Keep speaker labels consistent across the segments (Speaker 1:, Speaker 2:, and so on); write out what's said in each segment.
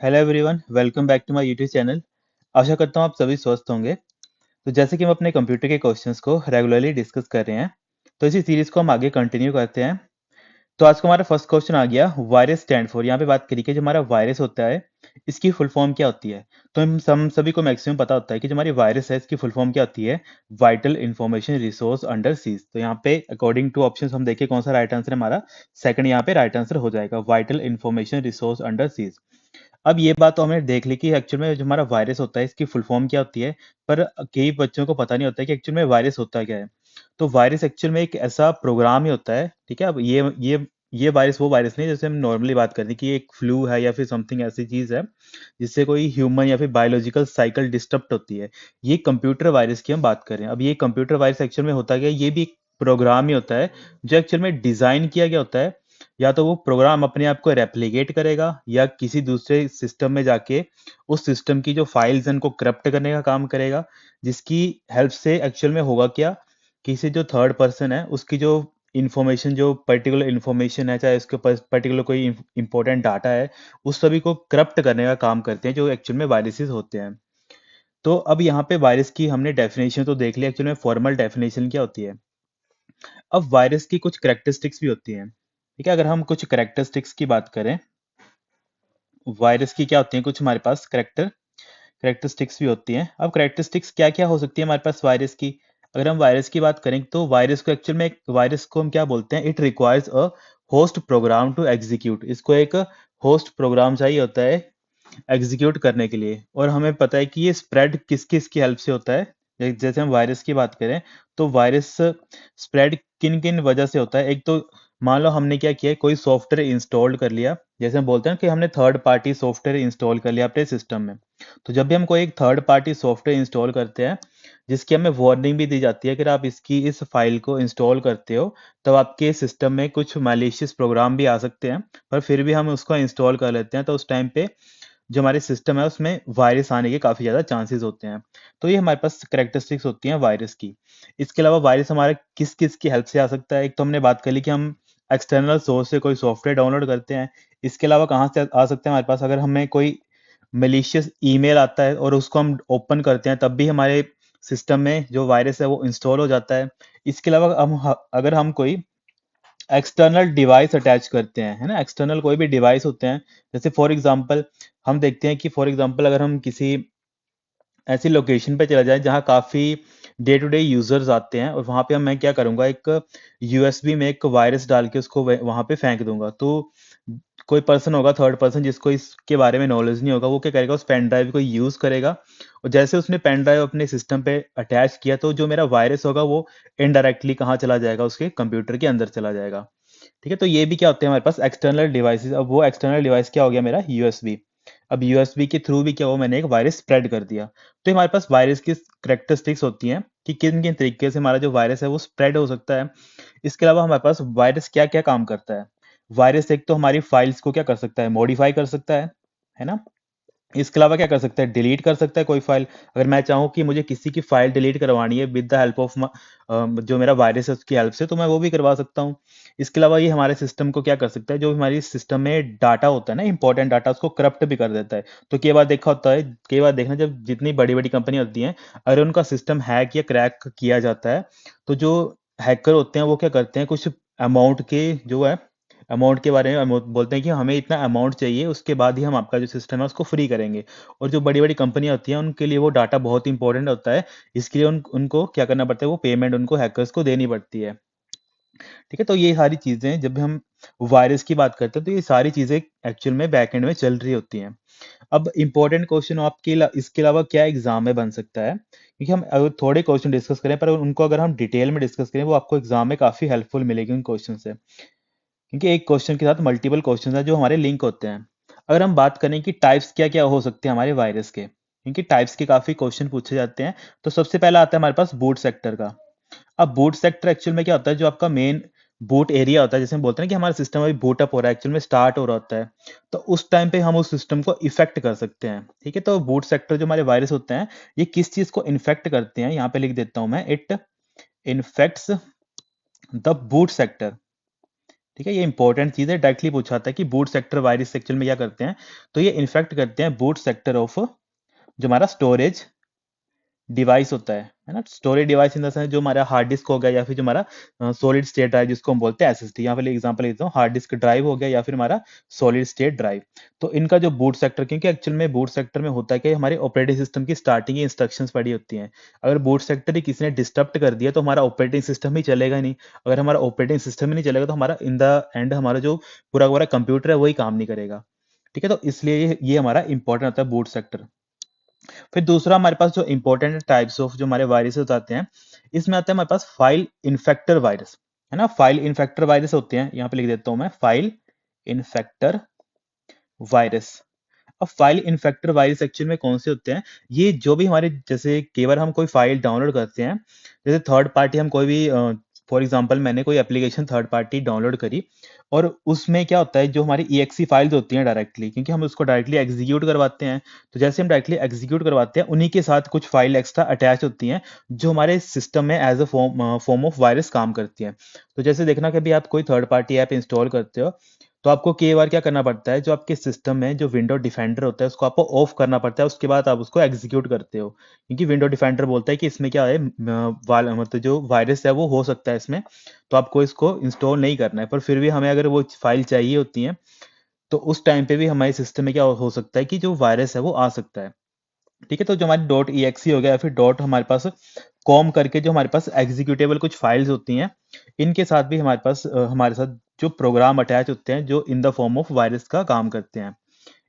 Speaker 1: Hello everyone, welcome back to my YouTube channel. आशा करता हूँ आप सभी स्वस्थ होंगे। तो जैसे कि हम अपने कंप्यूटर के क्वेश्चंस को रेगुलरली डिस्कस कर रहे हैं, तो इसी सीरीज को हम आगे कंटिन्यू करते हैं। तो आज का हमारा फर्स्ट क्वेश्चन आ गया, वायरस स्टैंड फॉर। यहाँ पे बात करी कि जो हमारा वायरस होता है, इसकी फुल फॉर्म क्या होती है। तो हम सभी को मैक्सिमम पता होता है कि जो हमारी वायरस है, इसकी फुल फॉर्म क्या होती है, vital information resource under seize. तो यहाँ पे अकॉर्डिंग टू ऑप्शन हम देखें कौन सा राइट आंसर है हमारा। सेकंड यहाँ पे राइट आंसर हो जाएगा, vital information resource under seize. अब ये बात तो हमने देख ली कि एक्चुअल में जो हमारा वायरस होता है, इसकी फुल फॉर्म क्या होती है। पर कई बच्चों को पता नहीं होता है कि एक्चुअल में वायरस होता क्या है। तो वायरस एक्चुअल में एक ऐसा प्रोग्राम ही होता है, ठीक है। अब ये वायरस वो वायरस नहीं है जैसे हम नॉर्मली बात करते हैं कि एक फ्लू है या फिर समथिंग ऐसी चीज है जिससे कोई ह्यूमन या फिर बायोलॉजिकल साइकिल डिस्टर्ब होती है। ये कंप्यूटर वायरस की हम बात कर रहे हैं। अब ये कंप्यूटर वायरस एक्चुअल में होता क्या है, ये भी एक प्रोग्राम ही होता है जो एक्चुअल में डिजाइन किया गया होता है। या तो वो प्रोग्राम अपने आप को रेप्लिकेट करेगा या किसी दूसरे सिस्टम में जाके उस सिस्टम की जो फाइल्स हैं उनको करप्ट करने का काम करेगा। जिसकी हेल्प से एक्चुअल में होगा क्या, किसी जो थर्ड पर्सन है उसकी जो इंफॉर्मेशन, जो पर्टिकुलर इंफॉर्मेशन है, चाहे उसके पास पर्टिकुलर कोई इंपॉर्टेंट डाटा है, उस सभी को करप्ट करने का काम करते हैं, जो एक्चुअल में वायरसेस होते हैं। तो अब यहाँ पे वायरस की हमने डेफिनेशन तो देख लिया, एक्चुअल में फॉर्मल डेफिनेशन क्या होती है। अब वायरस की कुछ करेक्टरिस्टिक्स भी होती हैं, ठीक है। अगर हम कुछ करेक्टरिस्टिक्स की बात करें, वायरस की क्या होती है, कुछ हमारे पास करेक्टरिस्टिक्स भी होती हैं। अब करेक्टरिस्टिक्स क्या क्या हो सकती है हमारे पास वायरस की। अगर हम वायरस की बात करें तो वायरस को एक्चुअल में, वायरस को हम क्या बोलते हैं, it requires a host program to execute. इसको एक होस्ट प्रोग्राम चाहिए होता है एग्जीक्यूट करने के लिए। और हमें पता है कि ये स्प्रेड किस किस की हेल्प से होता है। जैसे हम वायरस की बात करें तो वायरस स्प्रेड किन किन वजह से होता है। एक तो मान लो हमने क्या किया, कोई सॉफ्टवेयर इंस्टॉल कर लिया। जैसे हम बोलते हैं कि हमने थर्ड पार्टी सॉफ्टवेयर इंस्टॉल कर लिया अपने सिस्टम में। तो जब भी हम कोई एक थर्ड पार्टी सॉफ्टवेयर इंस्टॉल करते हैं, जिसकी हमें वार्निंग भी दी जाती है कि आप इसकी इस फाइल को इंस्टॉल करते हो, तब आपके सिस्टम में कुछ मैलिशियस प्रोग्राम भी आ सकते हैं। पर फिर भी हम उसको इंस्टॉल कर लेते हैं, तो उस टाइम पे जो हमारे सिस्टम है उसमें वायरस आने के काफ़ी ज़्यादा चांसेस होते हैं। तो ये हमारे पास करेक्टरिस्टिक्स होती हैं वायरस की। इसके अलावा वायरस हमारे किस किस की हेल्प से आ सकता है। एक तो हमने बात कर ली कि हम एक्सटर्नल सोर्स से कोई सॉफ्टवेयर डाउनलोड करते हैं। इसके अलावा कहाँ से आ सकते हैं हमारे पास, अगर हमें कोई मलिशियस ईमेल आता है और उसको हम ओपन करते हैं, तब भी हमारे सिस्टम में जो वायरस है वो इंस्टॉल हो जाता है। इसके अलावा अगर हम कोई एक्सटर्नल डिवाइस अटैच करते हैं, है ना, एक्सटर्नल कोई भी डिवाइस होते हैं। जैसे फॉर एग्जांपल हम देखते हैं कि फॉर एग्जांपल अगर हम किसी ऐसी लोकेशन पे चला जाए जहाँ काफ़ी डे टू डे यूजर्स आते हैं, और वहाँ पे मैं क्या करूँगा, एक यूएसबी में एक वायरस डाल के उसको वहाँ पे फेंक दूंगा। तो कोई पर्सन होगा, थर्ड पर्सन, जिसको इसके बारे में नॉलेज नहीं होगा, वो क्या करेगा, उस पेन ड्राइव को यूज करेगा। और जैसे उसने पेन ड्राइव अपने सिस्टम पे अटैच किया, तो जो मेरा वायरस होगा वो इनडायरेक्टली कहाँ चला जाएगा, उसके कंप्यूटर के अंदर चला जाएगा। ठीक है। तो ये भी क्या होते हैं हमारे पास एक्सटर्नल डिवाइसेस। अब वो एक्सटर्नल डिवाइस क्या हो गया, मेरा यूएसबी। अब यूएसबी के थ्रू भी क्या हुआ, मैंने एक वायरस स्प्रेड कर दिया। तो हमारे पास वायरस की करेक्टरिस्टिक्स होती हैं कि किन किन तरीके से हमारा जो वायरस है वो स्प्रेड हो सकता है। इसके अलावा हमारे पास वायरस क्या क्या काम करता है। वायरस एक तो हमारी फाइल्स को क्या कर सकता है, मॉडिफाई कर सकता है ना। इसके अलावा क्या कर सकता है, डिलीट कर सकता है कोई फाइल। अगर मैं चाहूँ कि मुझे किसी की फाइल डिलीट करवानी है विद द हेल्प ऑफ जो मेरा वायरस है उसकी हेल्प से, तो मैं वो भी करवा सकता हूँ। इसके अलावा ये हमारे सिस्टम को क्या कर सकता है, जो हमारी सिस्टम में डाटा होता है ना, इंपॉर्टेंट डाटा, उसको करप्ट भी कर देता है। तो कई बार देखा होता है, कई बार देखना, जब जितनी बड़ी बड़ी कंपनी होती हैं, अगर उनका सिस्टम हैक या क्रैक किया जाता है, तो जो हैकर होते हैं वो क्या करते हैं, कुछ अमाउंट के जो है, अमाउंट के बारे में बोलते हैं कि हमें इतना अमाउंट चाहिए, उसके बाद ही हम आपका जो सिस्टम है उसको फ्री करेंगे। और जो बड़ी बड़ी कंपनियां होती हैं उनके लिए वो डाटा बहुत इंपॉर्टेंट होता है। इसके लिए उनको क्या करना पड़ता है, वो पेमेंट उनको हैकर्स को देनी पड़ती है। ठीक है। तो ये सारी चीजें, जब भी हम वायरस की बात करते हैं, तो ये सारी चीजें एक्चुअल में बैकएंड में चल रही होती हैं। अब इंपॉर्टेंट क्वेश्चन आपके इसके अलावा क्या एग्जाम में बन सकता है, क्योंकि हम अगर थोड़े क्वेश्चन डिस्कस करें पर उनको अगर हम डिटेल में डिस्कस करें, वो आपको एग्जाम में काफी हेल्पफुल मिलेगी उन क्वेश्चन से। क्योंकि एक क्वेश्चन के साथ मल्टीपल क्वेश्चन है जो हमारे लिंक होते हैं। अगर हम बात करें कि टाइप्स क्या क्या हो सकते हैं हमारे वायरस के, क्योंकि टाइप्स के काफी क्वेश्चन पूछे जाते हैं। तो सबसे पहला आता है हमारे पास बूट सेक्टर का। अब बूट सेक्टर एक्चुअल में क्या होता है, जो आपका मेन बूट एरिया होता है, जैसे हम बोलते हैं कि हमारा सिस्टम अभी बूट अप हो रहा है, एक्चुअल में स्टार्ट हो रहा होता है। तो उस टाइम पे हम उस सिस्टम को इफेक्ट कर सकते हैं। ठीक है। तो बूट सेक्टर जो हमारे वायरस होते हैं, ये किस चीज को इन्फेक्ट करते हैं, यहाँ पे लिख देता हूं मैं, it infects the boot sector. ठीक है, ये इंपॉर्टेंट चीज है, डायरेक्टली पूछा था कि बूट सेक्टर वायरस एक्चुअल में क्या करते हैं। तो ये इन्फेक्ट करते हैं बूट सेक्टर ऑफ जो हमारा स्टोरेज डिवाइस होता है ना। Storage device in the sense जो हमारा हार्ड डिस्क हो गया या फिर जो हमारा सॉलिड स्टेट ड्राइव जिसको हम बोलते हैं एसएसडी। यहाँ पे एग्जांपल लेता हूँ, हार्ड डिस्क ड्राइव हो गया या फिर हमारा सॉलिड स्टेट ड्राइव। तो इनका जो बूट सेक्टर, क्योंकि एक्चुअल में बूट सेक्टर में होता है कि हमारे ऑपरेटिंग सिस्टम की स्टार्टिंग की इंस्ट्रक्शंस पड़ी होती हैं। अगर बूट सेक्टर ही किसी ने डिस्टर्ब कर दिया तो हमारा ऑपरेटिंग सिस्टम ही चलेगा ही नहीं। अगर हमारा ऑपरेटिंग सिस्टम ही नहीं चलेगा तो हमारा इन द एंड हमारा जो पूरा पूरा कंप्यूटर है वही काम नहीं करेगा। ठीक है, तो इसलिए ये हमारा इंपॉर्टेंट होता है बूट सेक्टर। फिर दूसरा हमारे पास जो इंपॉर्टेंट टाइप्स ऑफ जो हमारे वायरसेस आते हैं, इसमें आता है हमारे पास फाइल इन्फेक्टर वायरस, है ना। फाइल इन्फेक्टर वायरस होते हैं, यहाँ पे लिख देता हूं मैं, फाइल इन्फेक्टर वायरस। अब फाइल इन्फेक्टर वायरस एक्चुअल में कौन से होते हैं? ये जो भी हमारे, जैसे केवल हम कोई फाइल डाउनलोड करते हैं, जैसे थर्ड पार्टी हम कोई भी, फॉर एग्जांपल मैंने कोई एप्लीकेशन थर्ड पार्टी डाउनलोड करी, और उसमें क्या होता है, जो हमारी EXE फाइल्स होती हैं डायरेक्टली, क्योंकि हम उसको डायरेक्टली एग्जीक्यूट करवाते हैं, तो जैसे हम डायरेक्टली एग्जीक्यूट करवाते हैं उन्हीं के साथ कुछ फाइल एक्स्ट्रा अटैच होती हैं जो हमारे सिस्टम में as a form of virus काम करती हैं। तो जैसे देखना, कभी आप कोई थर्ड पार्टी ऐप इंस्टॉल करते हो तो आपको कई बार क्या करना पड़ता है, जो आपके सिस्टम में जो विंडो डिफेंडर होता है उसको आपको ऑफ करना पड़ता है, उसके बाद आप उसको एग्जीक्यूट करते हो, क्योंकि विंडो डिफेंडर बोलता है कि इसमें क्या है, मतलब जो वायरस है वो हो सकता है इसमें, तो आपको इसको इंस्टॉल नहीं करना है। पर फिर भी हमें अगर वो फाइल चाहिए होती है तो उस टाइम पे भी हमारे सिस्टम में क्या हो सकता है कि जो वायरस है वो आ सकता है। ठीक है, तो जो हमारी डॉट .exe हो गया या फिर डॉट हमारे पास कॉम करके जो हमारे पास एग्जीक्यूटेबल कुछ फाइल्स होती हैं, इनके साथ भी हमारे पास हमारे साथ जो प्रोग्राम अटैच होते हैं जो in the form of virus का काम करते हैं।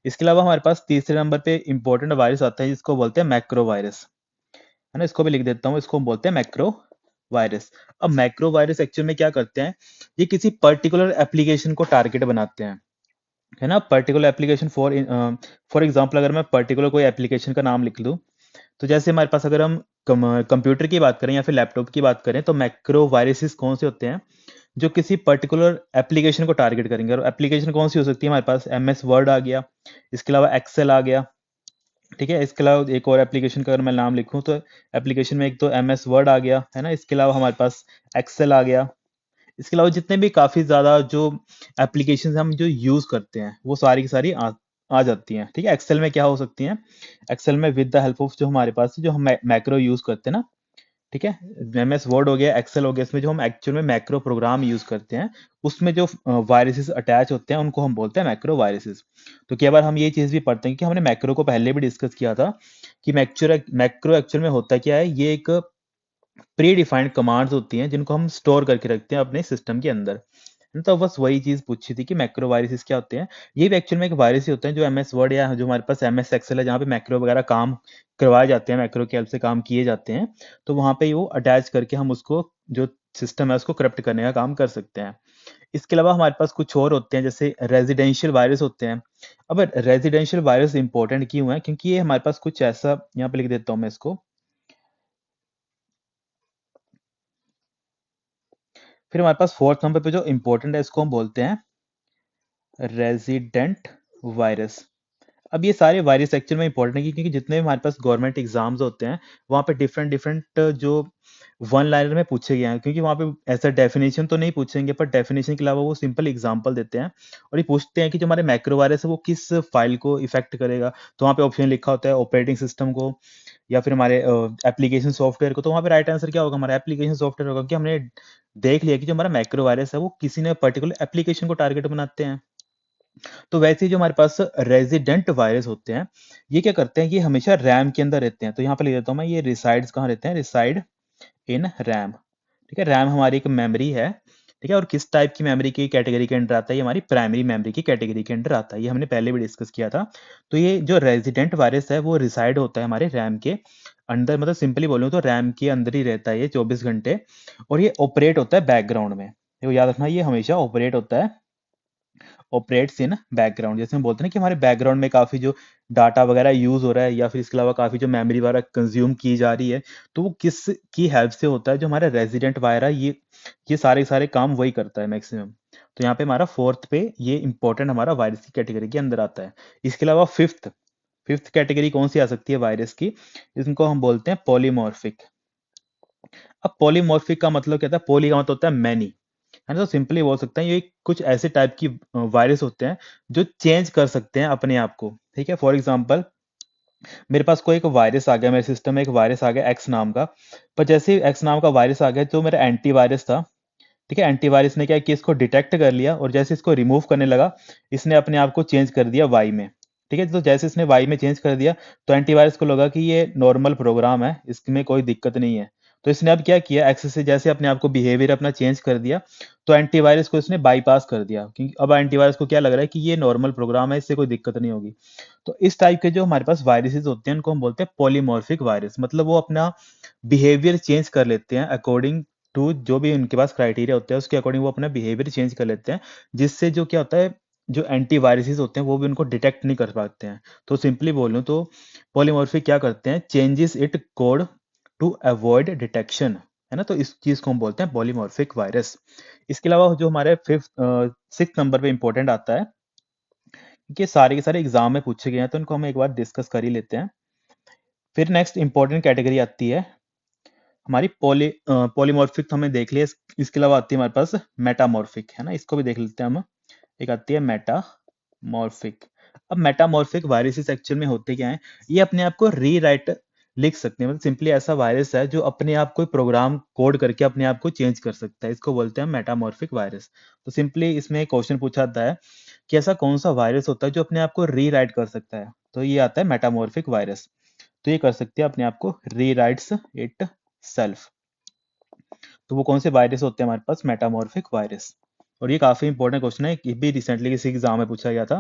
Speaker 1: इसके अलावा हमारे पास तीसरे नंबर पे इंपॉर्टेंट वायरस आता है जिसको बोलते हैं मैक्रो वायरस, है ना। इसको भी लिख देता हूँ, इसको हम बोलते हैं मैक्रो वायरस। अब मैक्रो वायरस एक्चुअल में क्या करते हैं, ये किसी पर्टिकुलर एप्लीकेशन को टारगेट बनाते हैं, है ना। पर्टिकुलर एप्लीकेशन फॉर एग्जांपल अगर मैं पर्टिकुलर कोई एप्लीकेशन का नाम लिख लूँ, तो जैसे हमारे पास अगर हम कंप्यूटर की बात करें या फिर लैपटॉप की बात करें, तो मैक्रो वायरसेस कौन से होते हैं, जो किसी पर्टिकुलर एप्लीकेशन को टारगेट करेंगे। और एप्लीकेशन कौन सी हो सकती है, हमारे पास MS वर्ड आ गया, इसके अलावा एक्सेल आ गया। ठीक है, इसके अलावा एक और एप्लीकेशन का अगर मैं नाम लिखूं तो एप्लीकेशन में एक तो MS वर्ड आ गया, है ना। इसके अलावा हमारे पास एक्सेल आ गया। इसके अलावा जितने भी काफी ज्यादा जो एप्लीकेशन हम जो यूज करते हैं वो सारी की सारी आ जाती हैं। ठीक है, एक्सेल में क्या हो सकती हैं, एक्सेल में विद द हेल्प ऑफ जो हमारे पास जो हम मैक्रो यूज करते हैं ना, ठीक है, MS वर्ड हो गया, एक्सेल हो गया, इसमें जो हम एक्चुअल में मैक्रो प्रोग्राम यूज करते हैं उसमें जो वायरसेस अटैच होते हैं उनको हम बोलते हैं मैक्रो वायरसेस। तो कई बार हम ये चीज भी पढ़ते हैं कि हमने मैक्रो को पहले भी डिस्कस किया था कि मैक्रो एक्चुअल में होता क्या है, ये एक प्री डिफाइंड कमांड्स होती हैं जिनको हम स्टोर करके रखते हैं अपने सिस्टम के अंदर। तो बस वही चीज पूछी थी कि मैक्रो वायरसेस क्या होते हैं। ये भी एक्चुअल में एक वायरस ही होते हैं जो MS वर्ड या जो हमारे पास MS एक्सेल है जहाँ पे मैक्रो वगैरह काम करवाए जाते हैं, मैक्रो के हेल्प से काम किए जाते हैं, तो वहां पे वो अटैच करके हम उसको जो सिस्टम है उसको करप्ट करने का काम कर सकते हैं। इसके अलावा हमारे पास कुछ और होते हैं, जैसे रेजिडेंशियल वायरस होते हैं। अब रेजिडेंशियल वायरस इंपॉर्टेंट क्यों है, क्योंकि ये हमारे पास कुछ ऐसा, यहाँ पे लिख देता हूँ मैं इसको। फिर हमारे पास फोर्थ नंबर पे जो इंपॉर्टेंट है इसको हम बोलते हैं रेजिडेंट वायरस। अब ये सारे वायरस एक्चुअल में इंपॉर्टेंट है क्योंकि जितने भी हमारे पास गवर्नमेंट एग्जाम्स होते हैं वहाँ पे डिफरेंट डिफरेंट जो वन लाइनर में पूछे गए हैं, क्योंकि वहाँ पे ऐसा डेफिनेशन तो नहीं पूछेंगे पर डेफिनेशन के अलावा वो सिंपल एग्जांपल देते हैं और ये पूछते हैं कि जो हमारे मैक्रो वायरस है वो किस फाइल को इफेक्ट करेगा। तो वहाँ पे ऑप्शन लिखा होता है ऑपरेटिंग सिस्टम को या फिर हमारे एप्लीकेशन सॉफ्टवेयर को। तो वहाँ पे राइट आंसर क्या होगा, हमारा एप्लीकेशन सॉफ्टवेयर होगा, कि हमने देख लिया कि जो हमारा मैक्रो वायरस है वो किसी ने पर्टिकुलर एप्लीकेशन को टारगेट बनाते हैं। तो वैसे ही जो हमारे पास रेजिडेंट वायरस होते हैं, ये क्या करते हैं, ये हमेशा रैम के अंदर रहते हैं। तो यहाँ पे लिख देता हूँ मैं, ये रिसाइड्स कहाँ रहते हैं, रिसाइड इन रैम। ठीक है, रैम हमारी एक मेमोरी है। ठीक है, और किस टाइप की मेमोरी की कैटेगरी के अंडर आता है, ये हमारी प्राइमरी मेमोरी की कैटेगरी के अंडर आता है, ये हमने पहले भी डिस्कस किया था। तो ये जो रेजिडेंट वायरस है वो रिसाइड होता है हमारे रैम के अंदर, मतलब सिंपली बोलूँ तो रैम के अंदर ही रहता है ये 24 घंटे, और ये ऑपरेट होता है बैकग्राउंड में। तो याद रखना, ये हमेशा ऑपरेट होता है, ऑपरेट्स इन बैकग्राउंड। जैसे हम बोलते हैं ना कि हमारे बैकग्राउंड में काफी जो डाटा वगैरह यूज हो रहा है या फिर इसके अलावा काफी जो मेमोरी वगैरह कंज्यूम की जा रही है, तो वो किस की हेल्प से होता है, जो हमारा रेजिडेंट वायर है ये सारे सारे काम वही करता है मैक्सिमम। तो यहाँ पे हमारा फोर्थ पे ये इंपॉर्टेंट हमारा वायरस की कैटेगरी के अंदर आता है। इसके अलावा फिफ्थ फिफ्थ कैटेगरी कौन सी आ सकती है वायरस की, इसको हम बोलते हैं पॉलीमॉर्फिक। अब पॉलीमॉर्फिक का मतलब क्या था, पॉली का मतलब होता है मैनी, है ना। तो सिंपली बोल सकते हैं ये कुछ ऐसे टाइप की वायरस होते हैं जो चेंज कर सकते हैं अपने आप को। ठीक है, फॉर एग्जांपल मेरे पास कोई एक वायरस आ गया, मेरे सिस्टम में एक वायरस आ गया एक्स नाम का। पर जैसे ही एक्स नाम का वायरस आ गया जो मेरा एंटीवायरस था, ठीक है, एंटीवायरस ने क्या किया, इसको डिटेक्ट कर लिया और जैसे इसको रिमूव करने लगा, इसने अपने आप को चेंज कर दिया वाई में। ठीक है, तो जैसे इसने वाई में चेंज कर दिया तो एंटीवायरस को लगा कि ये नॉर्मल प्रोग्राम है, इसमें कोई दिक्कत नहीं है। तो इसने अब क्या किया, एक्सेस से जैसे अपने आप को बिहेवियर अपना चेंज कर दिया, तो एंटीवायरस को इसने बाईपास कर दिया, क्योंकि अब एंटीवायरस को क्या लग रहा है कि ये नॉर्मल प्रोग्राम है, इससे कोई दिक्कत नहीं होगी। तो इस टाइप के जो हमारे पास वायरसेस होते हैं उनको हम बोलते हैं पॉलीमॉर्फिक वायरस, मतलब वो अपना बिहेवियर चेंज कर लेते हैं अकॉर्डिंग टू जो भी उनके पास क्राइटेरिया होता है, उसके अकॉर्डिंग वो अपना बिहेवियर चेंज कर लेते हैं, जिससे जो क्या होता है, जो एंटीवायरसेस होते हैं वो भी उनको डिटेक्ट नहीं कर पाते हैं। तो सिंपली बोलूं तो पॉलीमॉर्फिक क्या करते हैं, changes it code to avoid detection, है ना। तो इस चीज को हम बोलते हैं पॉलीमॉर्फिक वायरस। इसके अलावा जो हमारे फिफ्थ सिक्स नंबर पे इंपॉर्टेंट आता है, कि सारे के सारे एग्जाम में पूछे गए हैं, तो इनको हम एक बार डिस्कस कर ही लेते हैं। फिर नेक्स्ट इंपॉर्टेंट कैटेगरी आती है हमारी पॉलीमॉर्फिक, तो हमने देख लिया। इसके अलावा आती है हमारे पास मेटामॉर्फिक, है ना, इसको भी देख लेते हैं हम। एक आती है मेटामॉर्फिक। अब मेटामॉर्फिक वायरसेस एक्चुअल में होते क्या हैं, ये अपने आप को रीराइट लिख सकते हैं, मतलब सिंपली ऐसा वायरस है जो अपने आप को प्रोग्राम कोड करके अपने आप को चेंज कर सकता है, इसको बोलते हैं मेटामॉर्फिक वायरस। तो सिंपली इसमें क्वेश्चन पूछा जाता है कि ऐसा कौन सा वायरस होता है जो अपने आप को रीराइट कर सकता है, तो ये आता है मेटामॉर्फिक वायरस। तो ये कर सकते हैं अपने आप को रीराइट्स इट सेल्फ। तो वो कौन से वायरस होते हैं हमारे पास, मेटामॉर्फिक वायरस। और ये काफी इंपॉर्टेंट क्वेश्चन है, ये भी रिसेंटली किसी एग्जाम में पूछा गया था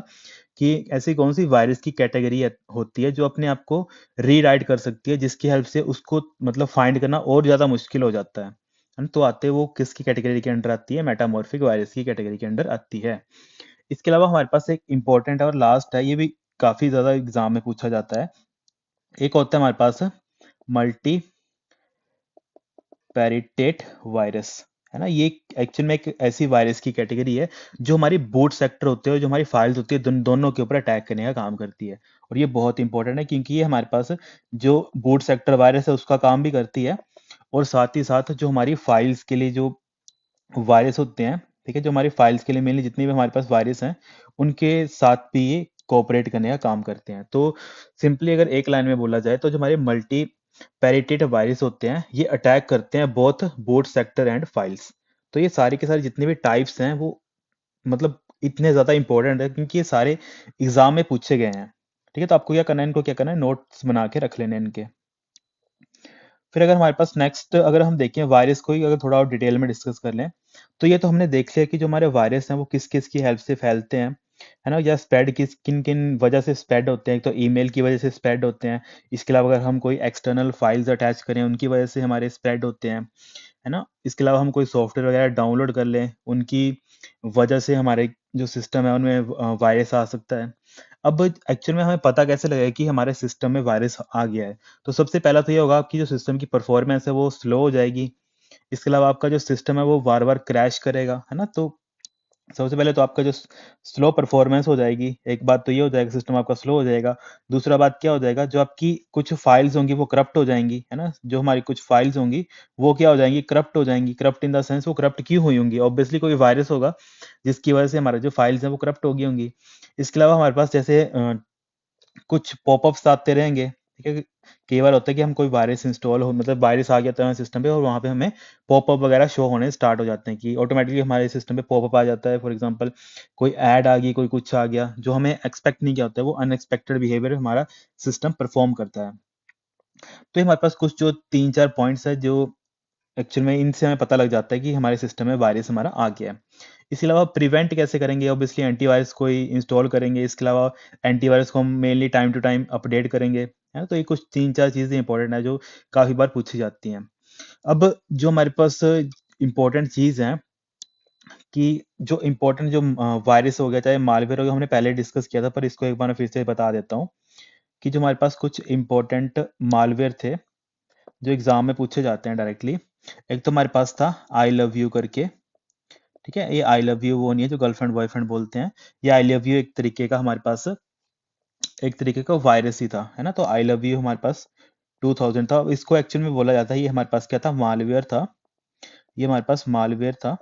Speaker 1: कि ऐसी कौन सी वायरस की कैटेगरी होती है जो अपने आप को रीराइट कर सकती है, जिसकी हेल्प से उसको मतलब फाइंड करना और ज्यादा मुश्किल हो जाता है ना। तो आते वो किसकी कैटेगरी के अंडर आती है, मेटामॉर्फिक वायरस की कैटेगरी के अंडर आती है। इसके अलावा हमारे पास एक इंपॉर्टेंट और लास्ट है, ये भी काफी ज्यादा एग्जाम में पूछा जाता है। एक होता है हमारे पास मल्टी पेरिटेट वायरस, है ना। ये एक्चुअल में एक ऐसी वायरस की कैटेगरी है जो हमारी बूट सेक्टर होते हैं और जो हमारी फाइल्स होती है दोनों के ऊपर अटैक करने का काम करती है। और ये बहुत इंपॉर्टेंट है क्योंकि ये हमारे पास जो बूट सेक्टर वायरस है उसका काम भी करती है, और साथ ही साथ जो हमारी फाइल्स के लिए जो वायरस होते हैं, ठीक है, जो हमारी फाइल्स के लिए मेनली जितनी भी हमारे पास वायरस हैं उनके साथ भी ये कोऑपरेट करने का काम करते हैं। तो सिंपली अगर एक लाइन में बोला जाए तो जो हमारे मल्टी पेरिटेट वायरस होते हैं ये अटैक करते हैं both boot sector and files. तो ये सारे के सारे जितने भी टाइप्स हैं वो मतलब इतने ज्यादा इंपॉर्टेंट है क्योंकि ये सारे एग्जाम में पूछे गए हैं। ठीक है, तो आपको क्या करना है, इनको क्या करना है, नोट्स बना के रख लेने हैं इनके। फिर अगर हमारे पास नेक्स्ट अगर हम देखें वायरस को ही अगर थोड़ा और डिटेल में डिस्कस कर लें, तो ये तो हमने देख लिया कि जो हमारे वायरस हैं वो किस किस की हेल्प से फैलते हैं, है ना, या स्प्रेड किस किन किन वजह से स्प्रेड होते हैं। एक तो ईमेल की वजह से स्प्रेड होते हैं, इसके अलावा अगर हम कोई एक्सटर्नल फाइल्स अटैच करें उनकी वजह से हमारे स्प्रेड होते हैं, है ना। इसके अलावा हम कोई सॉफ्टवेयर वगैरह डाउनलोड कर लें उनकी वजह से हमारे जो सिस्टम है उनमें वायरस आ सकता है। अब एक्चुअल में हमें पता कैसे लगेगा कि हमारे सिस्टम में वायरस आ गया है, तो सबसे पहला तो ये होगा आपकी जो सिस्टम की परफॉर्मेंस है वो स्लो हो जाएगी। इसके अलावा आपका जो सिस्टम है वो बार बार क्रैश करेगा, है ना। तो सबसे पहले तो आपका जो स्लो परफॉर्मेंस हो जाएगी, एक बात तो ये हो जाएगा, सिस्टम आपका स्लो हो जाएगा। दूसरा बात क्या हो जाएगा, जो आपकी कुछ फाइल्स होंगी वो करप्ट हो जाएंगी, है ना। जो हमारी कुछ फाइल्स होंगी वो क्या हो जाएंगी, करप्ट हो जाएंगी। करप्ट इन द सेंस वो करप्ट क्यों हुई होंगी, ऑब्वियसली कोई वायरस होगा जिसकी वजह से हमारे जो फाइल्स हैं वो करप्ट हो गई होंगी। इसके अलावा हमारे पास जैसे कुछ पॉपअप्स आते रहेंगे, ठीक है। कई बार होता है कि हम कोई वायरस इंस्टॉल हो मतलब वायरस आ गया था सिस्टम पे और वहां पे हमें पॉपअप वगैरह शो होने स्टार्ट हो जाते हैं, कि ऑटोमेटिकली हमारे सिस्टम पे पॉपअप आ जाता है। फॉर एग्जांपल कोई ऐड आ गई, कोई कुछ आ गया जो हमें एक्सपेक्ट नहीं किया होता है, वो अनएक्सपेक्टेड बिहेवियर हमारा सिस्टम परफॉर्म करता है। तो ये हमारे पास कुछ जो तीन चार पॉइंट्स है जो एक्चुअल में इनसे हमें पता लग जाता है कि हमारे सिस्टम में वायरस हमारा आ गया है। इसके अलावा प्रिवेंट कैसे करेंगे, ऑब्वियसली एंटीवायरस को ही इंस्टॉल करेंगे। इसके अलावा एंटीवायरस को हम mainly time to time update करेंगे, है ना। तो ये कुछ तीन चार चीजें इंपॉर्टेंट है जो काफी बार पूछी जाती हैं। अब जो हमारे पास इंपॉर्टेंट चीज है कि जो इंपॉर्टेंट जो वायरस हो गया चाहे मालवेयर हो गया, हमने पहले डिस्कस किया था पर इसको एक बार मैं फिर से बता देता हूँ कि जो हमारे पास कुछ इंपॉर्टेंट मालवेयर थे जो एग्जाम में पूछे जाते हैं डायरेक्टली। एक तो हमारे पास था आई लव यू करके, ठीक है। ये आई लव यू वो नहीं है जो गर्लफ्रेंड बॉयफ्रेंड बोलते हैं, ये आई लव यू एक तरीके का हमारे पास एक तरीके का वायरस ही था, है ना। तो आई लव यू हमारे पास 2000 था। इसको एक्चुअल में बोला जाता है ये हमारे पास क्या था, मालवेयर था। ये हमारे पास मालवेयर था।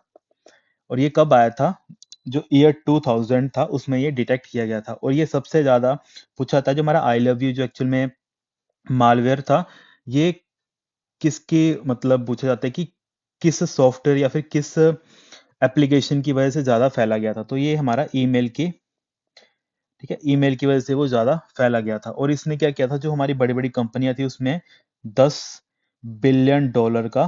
Speaker 1: और ये कब आया था? जो ईयर 2000 था उसमें ये डिटेक्ट किया गया था। और ये सबसे ज्यादा पूछा था जो हमारा आई लव यू जो एक्चुअल में मालवेयर था, ये किसके मतलब पूछा जाता है कि किस सॉफ्टवेयर या फिर किस एप्लीकेशन की वजह से ज्यादा फैला गया था। तो ये हमारा ईमेल की, ठीक है, ईमेल की वजह से वो ज्यादा फैला गया था। और इसने क्या किया था, जो हमारी बड़ी बड़ी कंपनियां थी उसमें 10 बिलियन डॉलर का,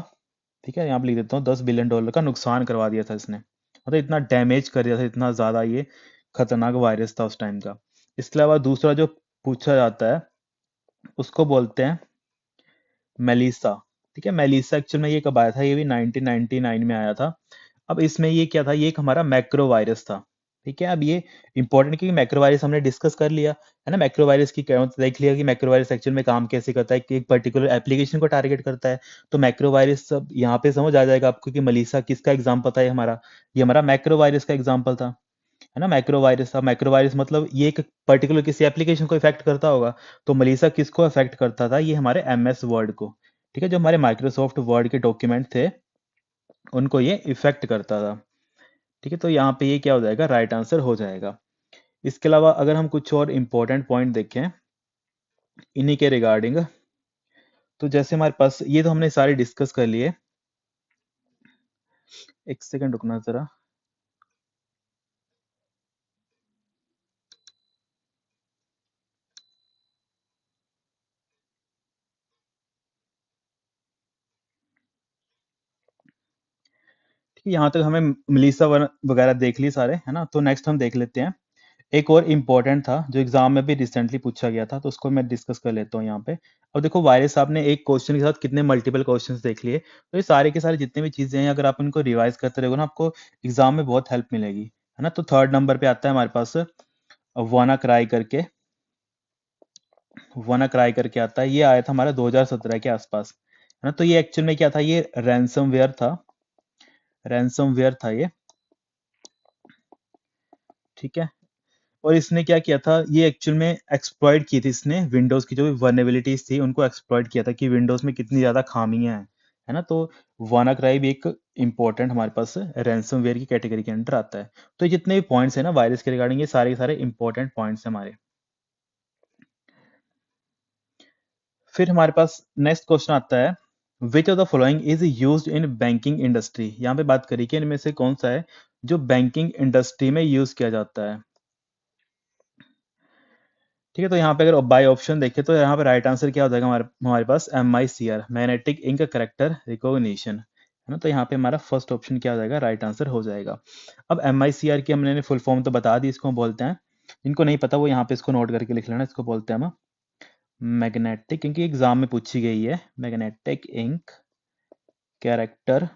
Speaker 1: ठीक है, यहाँ पे लिख देता हूँ, 10 बिलियन डॉलर का नुकसान करवा दिया था इसने। मतलब इतना डैमेज कर दिया था, इतना ज्यादा ये खतरनाक वायरस था उस टाइम का। इसके अलावा दूसरा जो पूछा जाता है उसको बोलते हैं मेलिसा। ठीक है, मेलिसा एक्चुअल में ये कब आया था? ये भी 1999 में आया था। अब इसमें ये क्या था, ये एक हमारा मैक्रो वायरस था। ठीक है, अब ये इंपॉर्टेंट, क्योंकि मैक्रो वायरस हमने डिस्कस कर लिया है ना। मैक्रो वायरस की क्या मतलब देख लिया कि मैक्रो वायरस एक्चुअल में काम कैसे करता है, कि एक पर्टिकुलर एप्लीकेशन को टारगेट करता है। तो मैक्रो वायरस सब यहाँ पे समझ आ जाएगा आपको कि मलीसा किसका एग्जाम्पल था। ये हमारा मैक्रो वायरस का एग्जाम्पल था, है ना। मैक्रो वायरस था, मैक्रो वायरस मतलब ये एक पर्टिकुलर किसी एप्लीकेशन को इफेक्ट करता होगा। तो मलीसा किसको इफेक्ट करता था? ये हमारे MS वर्ड को, ठीक है, जो हमारे माइक्रोसॉफ्ट वर्ड के डॉक्यूमेंट थे उनको ये इफेक्ट करता था। ठीक है, तो यहाँ पे ये क्या हो जाएगा, राइट आंसर हो जाएगा। इसके अलावा अगर हम कुछ और इम्पोर्टेंट पॉइंट देखें इन्हीं के रिगार्डिंग, तो जैसे हमारे पास ये तो हमने सारे डिस्कस कर लिए। एक सेकंड रुकना जरा। ठीक है, यहाँ तक हमें मलीसा वगैरह देख ली सारे, है ना। तो नेक्स्ट हम देख लेते हैं एक और इम्पोर्टेंट था जो एग्जाम में भी रिसेंटली पूछा गया था, तो उसको मैं डिस्कस कर लेता हूँ यहाँ पे। अब देखो, वायरस आपने एक क्वेश्चन के साथ कितने मल्टीपल क्वेश्चंस देख लिए, तो ये सारे के सारे जितने भी चीजें हैं अगर आप इनको रिवाइज करते रहोगे ना, आपको एग्जाम में बहुत हेल्प मिलेगी, है ना। तो थर्ड नंबर पे आता है हमारे पास वाना क्राई करके, वाना क्राई करके आता है। ये आया था हमारा 2017 के आसपास, है ना। तो ये एक्चुअल में क्या था, ये रैंसमवेयर था, रैंसमवेयर था ये, ठीक है। और इसने क्या किया था, ये एक्चुअल में एक्सप्लॉइट की थी इसने विंडोज की जो भी वर्नेबिलिटीज थी उनको एक्सप्लॉइट किया था कि विंडोज में कितनी ज्यादा खामियां हैं, है ना। तो वानाक्राई भी एक इंपॉर्टेंट हमारे पास रैंसमवेयर की कैटेगरी के अंडर आता है। तो ये जितने भी पॉइंट्स है ना वायरस के रिगार्डिंग, ये सारे के सारे इंपॉर्टेंट पॉइंट्स हैं हमारे। फिर हमारे पास नेक्स्ट क्वेश्चन आता है, विच of the following is used in banking industry. यहाँ पे बात करी कि इनमें से कौन सा है जो बैंकिंग इंडस्ट्री में यूज किया जाता है। ठीक है, तो यहाँ पे अगर बाय ऑप्शन देखें तो यहाँ पे राइट आंसर क्या हो जाएगा, हमारे हमारे पास MICR, magnetic ink character recognition, है ना। तो यहाँ पे हमारा फर्स्ट ऑप्शन क्या हो जाएगा, राइट आंसर हो जाएगा। अब MICR की हमने फुल फॉर्म तो बता दी, इसको हम बोलते हैं, इनको नहीं पता वो यहाँ पे इसको नोट करके लिख लेना, इसको बोलते हैं हम मैग्नेटिक, क्योंकि एग्जाम में पूछी गई है, magnetic ink character,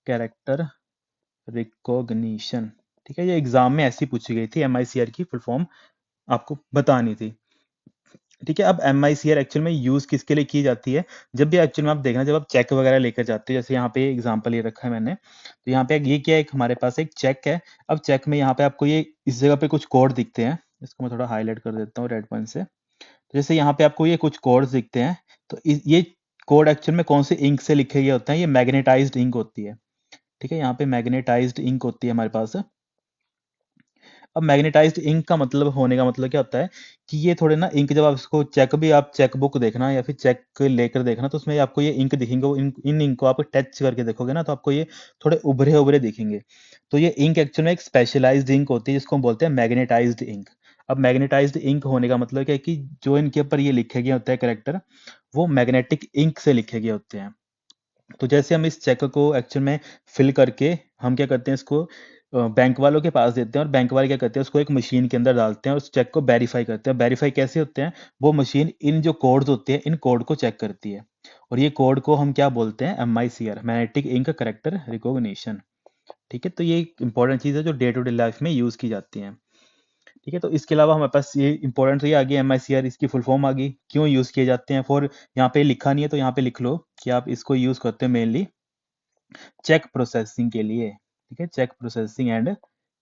Speaker 1: character recognition. ठीक है, ये एग्जाम में ऐसी पूछी गई थी, MICR की फुल फॉर्म आपको बतानी थी। ठीक है, अब MICR एक्चुअल में यूज किसके लिए की जाती है, जब भी एक्चुअल में आप देखना, जब आप चेक वगैरह लेकर जाते हो, जैसे यहाँ पे एग्जांपल ये रखा है मैंने, तो यहाँ पे ये क्या है, एक हमारे पास एक चेक है। अब चेक में यहाँ पे आपको ये इस जगह पे कुछ कोड दिखते हैं, इसको मैं थोड़ा हाईलाइट कर देता हूँ रेड पेन से। तो जैसे यहाँ पे आपको ये कुछ कोड्स दिखते हैं, तो ये कोड एक्चुअल में कौन से इंक से लिखे गए होते हैं, ये मैग्नेटाइज्ड इंक होती है। ठीक है, यहाँ पे मैग्नेटाइज्ड इंक होती है हमारे पास। अब मैग्नेटाइज्ड इंक का मतलब होने का मतलब क्या होता है कि ये थोड़े ना इंक, जब आप इसको चेक भी आप चेक बुक देखना या फिर चेक लेकर देखना, तो उसमें आपको ये इंक दिखेंगे, वो इन इंक को आप टच करके देखोगे ना, तो आपको ये थोड़े उभरे उभरे दिखेंगे। तो ये इंक एक्चुअल में एक स्पेशलाइज्ड इंक होती है जिसको हम बोलते हैं मैग्नेटाइज्ड इंक। अब मैग्नेटाइज्ड इंक होने का मतलब क्या है कि जो इनके ऊपर ये लिखे गए होते हैं करेक्टर, वो मैग्नेटिक इंक से लिखे गए होते हैं। तो जैसे हम इस चेक को एक्चुअल में फिल करके हम क्या करते हैं, इसको बैंक वालों के पास देते हैं, और बैंक वाले क्या करते हैं, उसको एक मशीन के अंदर डालते हैं और उस चेक को वेरीफाई करते हैं। वेरीफाई कैसे होते हैं, वो मशीन इन जो कोड्स होते हैं इन कोड को चेक करती है, और ये कोड को हम क्या बोलते हैं, MICR, magnetic ink character recognition. ठीक है, तो ये एक इंपॉर्टेंट चीज है जो डे टू डे लाइफ में यूज की जाती है। ठीक है, तो इसके अलावा हमारे पास ये इंपॉर्टेंट तो ये आ गई MICR, इसकी फुल फॉर्म आ गई, क्यों यूज किए जाते हैं फॉर, यहाँ पे लिखा नहीं है तो यहाँ पे लिख लो कि आप इसको यूज करते हैं मेनली चेक प्रोसेसिंग के लिए। ठीक है, चेक प्रोसेसिंग एंड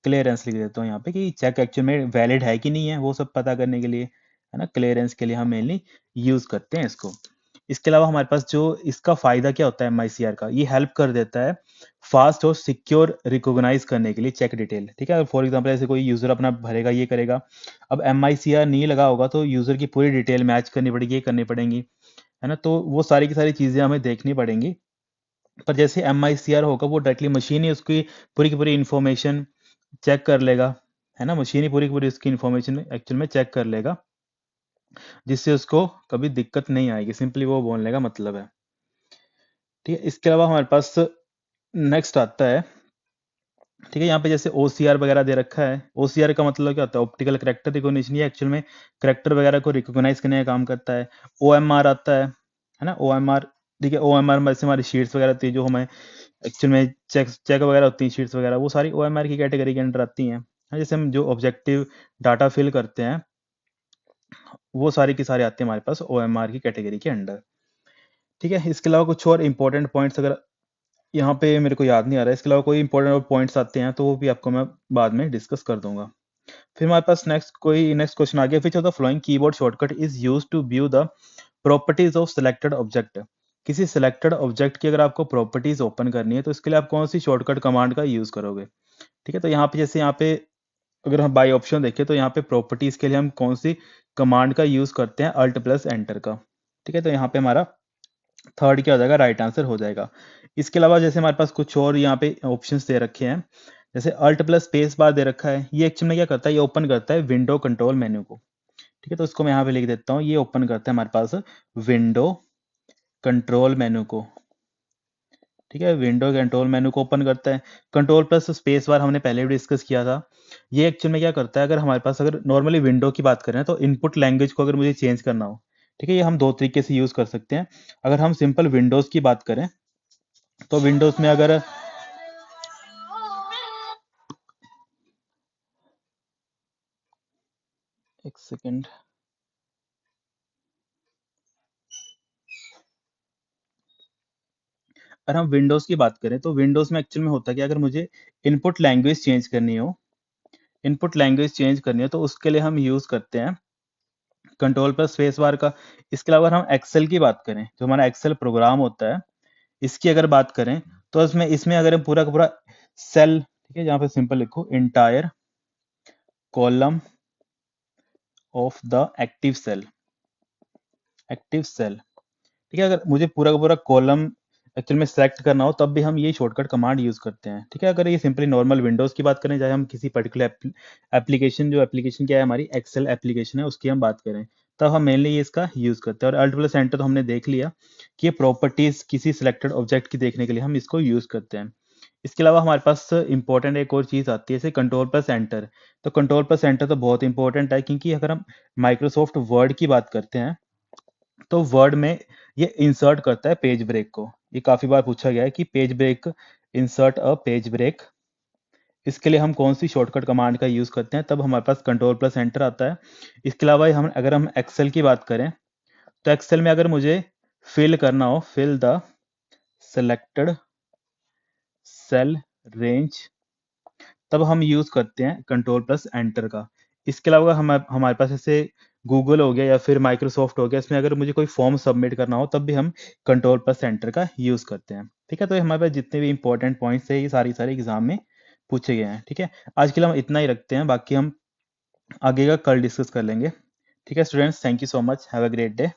Speaker 1: क्लियरेंस लिख देता हूँ यहाँ पे कि चेक एक्चुअल में वैलिड है कि नहीं है वो सब पता करने के लिए, है ना। क्लियरेंस के लिए हम मेनली यूज करते हैं इसको। इसके अलावा हमारे पास जो इसका फायदा क्या होता है MICR का, ये हेल्प कर देता है फास्ट और सिक्योर रिकॉग्नाइज करने के लिए चेक डिटेल। ठीक है, फॉर एग्जांपल ऐसे कोई यूजर अपना भरेगा, ये करेगा, अब MICR नहीं लगा होगा तो यूजर की पूरी डिटेल मैच करनी पड़ेगी, ये करनी पड़ेंगी, है ना, तो वो सारी की सारी चीजें हमें देखनी पड़ेंगी। पर जैसे MICR होगा वो डायरेक्टली मशीन ही उसकी पूरी की पूरी इंफॉर्मेशन चेक कर लेगा, है ना, मशीन ही पूरी की पूरी उसकी इंफॉर्मेशन एक्चुअल में चेक कर लेगा, जिससे उसको कभी दिक्कत नहीं आएगी, सिंपली वो बोलने का मतलब है। ठीक है, इसके अलावा हमारे पास नेक्स्ट आता है, ठीक है, यहाँ पे जैसे OCR वगैरह दे रखा है। OCR का मतलब क्या होता है? ऑप्टिकल करेक्टर रिकॉग्निशन, ये एक्चुअल में करेक्टर वगैरह को रिकॉग्नाइज करने का काम करता है। OMR आता है ना, OMR। ठीक है, OMR में जैसे हमारी शीट्स वगैरह होती है, जो हमें एक्चुअल में चेक चेक वगैरह होती हैं, शीट्स वगैरह, वो सारी OMR की कैटेगरी के अंडर आती हैं। हाँ, जैसे हम जो ऑब्जेक्टिव डाटा फिल करते हैं, वो सारी की सारी आती है हमारे पास OMR की कैटेगरी के अंडर। ठीक है, इसके अलावा कुछ और इंपॉर्टेंट पॉइंट्स अगर यहाँ पे मेरे को याद नहीं आ रहा है, इसके अलावा कोई इंपॉर्टेंट और पॉइंट्स आते हैं तो वो भी आपको मैं बाद में डिस्कस कर दूंगा। फिर हमारे पास नेक्स्ट क्वेश्चन आ गया, which of the following keyboard shortcut is used to view the properties of selected object. किसी सिलेक्टेड ऑब्जेक्ट की अगर आपको प्रॉपर्टीज ओपन करनी है तो इसके लिए आप कौन सी शॉर्टकट कमांड का यूज करोगे? ठीक है, तो यहाँ पे जैसे यहाँ पे अगर हम बाई ऑप्शन देखें तो यहाँ पे प्रॉपर्टीज के लिए हम कौन सी कमांड का यूज करते हैं? अल्ट प्लस एंटर का। ठीक है, तो यहाँ पे हमारा थर्ड क्या हो जाएगा? राइट आंसर हो जाएगा। इसके अलावा जैसे हमारे पास कुछ और यहाँ पे ऑप्शंस दे रखे हैं, जैसे अल्ट प्लस स्पेस बार दे रखा है, ये एक्चुअल में क्या करता है? ये ओपन करता है विंडो कंट्रोल मेन्यू को। ठीक है, तो इसको मैं यहाँ पे लिख देता हूँ, ये ओपन करता है हमारे पास विंडो कंट्रोल मेन्यू को। ठीक है, विंडो कंट्रोल मेन्यू को ओपन करता है। कंट्रोल प्लस स्पेस बार हमने पहले भी डिस्कस किया था। ये एक्चुअल में क्या करता है? अगर हमारे पास अगर नॉर्मली विंडो की बात करें तो इनपुट लैंग्वेज को अगर मुझे चेंज करना हो, ठीक है, ये हम दो तरीके से यूज कर सकते हैं। अगर हम सिंपल विंडोज की बात करें तो विंडोज में अगर एक सेकेंड, अगर हम विंडोज की बात करें तो विंडोज में एक्चुअल में होता है कि अगर मुझे इनपुट लैंग्वेज चेंज करनी हो, तो उसके लिए हम यूज करते हैं कंट्रोल प्लस स्पेस बार का। इसके अलावा अगर हम एक्सेल की बात करें, जो हमारा एक्सेल प्रोग्राम होता है, इसकी अगर बात करें तो इसमें इसमें अगर हम पूरा का पूरा सेल, ठीक है, यहाँ पे सिंपल लिखो entire column of the active cell. ठीक है, अगर मुझे पूरा का पूरा कॉलम एक्चुअल में सेलेक्ट करना हो तब भी हम ये शॉर्टकट कमांड यूज करते हैं। ठीक है, अगर ये सिंपली नॉर्मल विंडोज की बात करें, चाहे हम किसी पर्टिकुलर एप्लीकेशन, जो एप्लीकेशन क्या है हमारी एक्सेल एप्लीकेशन है, उसकी हम बात करें, तब हम मेनली ये इसका यूज करते हैं। और अल्ट प्लस एंटर तो हमने देख लिया कि ये प्रॉपर्टीज किसी सिलेक्टेड ऑब्जेक्ट की देखने के लिए हम इसको यूज करते हैं। इसके अलावा हमारे पास इंपॉर्टेंट एक और चीज आती है, जैसे कंट्रोल प्लस एंटर। तो कंट्रोल प्लस एंटर तो बहुत इंपॉर्टेंट है, क्योंकि अगर हम माइक्रोसॉफ्ट वर्ड की बात करते हैं तो वर्ड में ये इंसर्ट करता है पेज ब्रेक को। ये काफी बार पूछा गया है कि page break, insert a page break, इसके लिए हम कौन सी शॉर्टकट कमांड का यूज करते हैं? तब हमारे पास कंट्रोल प्लस एंटर आता है। इसके अलावा हम अगर हम एक्सेल की बात करें तो एक्सेल में अगर मुझे फिल करना हो, fill the selected cell range, तब हम यूज करते हैं कंट्रोल प्लस एंटर का। इसके अलावा हम हमारे पास ऐसे गूगल हो गया या फिर माइक्रोसॉफ्ट हो गया, इसमें अगर मुझे कोई फॉर्म सबमिट करना हो तब भी हम कंट्रोल प्लस एंटर का यूज करते हैं। ठीक है, तो ये हमारे पास जितने भी इंपॉर्टेंट पॉइंट्स है, ये सारी सारे एग्जाम में पूछे गए हैं। ठीक है, आज के लिए हम इतना ही रखते हैं, बाकी हम आगे का कल डिस्कस कर लेंगे। ठीक है students, thank you so much, have a great day.